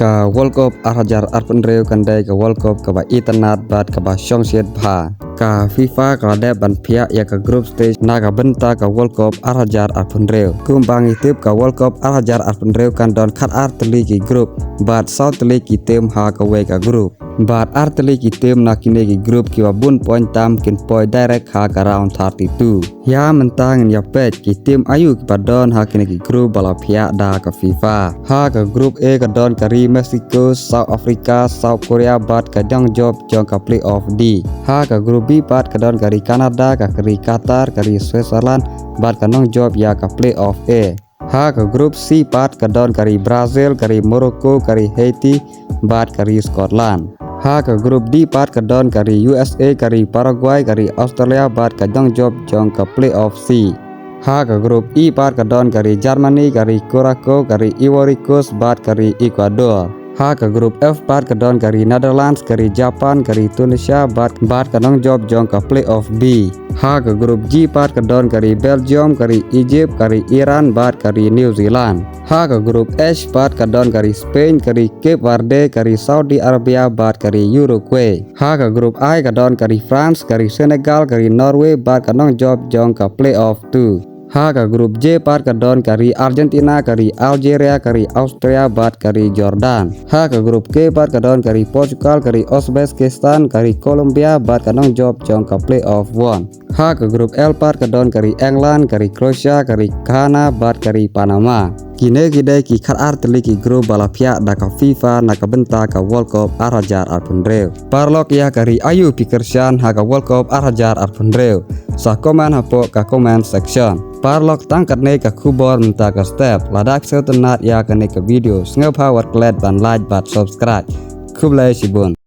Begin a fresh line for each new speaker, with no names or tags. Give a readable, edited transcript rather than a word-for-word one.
ka World Cup Arhajar Arpenreu kandai ka World Cup ka ba Internet bat ka ba Songsiet Bha ka FIFA ka de ban pia ya ka group stage na ka benta ka World Cup Arhajar Arpenreu kumbang itip ka World Cup Arhajar Arpenreu kan don khat arteli ki group bat South teli ki tem ha ka we ka group bat arteli ki tem na kine ki group ki ba bun point tam kin point direct ha ka round 32 ya mentang ya pet ki tim ayu ki ba don ha kine ki group bala pia da ka FIFA ha ka group A ka don kari Mexico South Africa South Korea bat ka dang job jong ka playoff D ha ka group B bat ka don kari Canada ka kari Qatar kari Switzerland bat ka nong job ya ka playoff A ha ka group C bat ka don kari Brazil kari Morocco kari Haiti bat kari Scotland ha ka group D bat ka don kari USA kari Paraguay kari Australia bat ka dang job jong ka playoff C ha ka group E bat ka don kari Germany kari Curacao kari Ivory Coast bat kari Ecuador ha ka group F bat ka don kari Netherlands kari Japan kari Tunisia bat ka dang job jong ka playoff B ha ka group G bat ka don kari Belgium kari Egypt kari Iran bat kari New Zealand ha ka group H bat ka don kari Spain kari Cape Verde kari Saudi Arabia bat kari Uruguay ha ka group I ka don kari France kari Senegal kari Norway bat ka dang job jong ka playoff 2 ha ka group J bat ka don kari Argentina kari Algeria kari Austria bat kari Jordan ha ka group K bat ka don kari Portugal kari Uzbekistan kari Colombia bat ka dang job jong ka playoff 1 ha ka group L bat ka don kari England kari Croatia kari Ghana bat kari Panama kine gidai ki khat arteli ki group bala pia da ka FIFA na ka benta ka World Cup Arhajar Arpenreu parlok ya kari ayu pikersian ha ka World Cup Arhajar Arpenreu sa komen hapo ka comment section parlok tangkat ne ka kubor menta ka step ladak setenat ya ka ne ka video sngepa wat klet ban like bat subscribe kublai sibun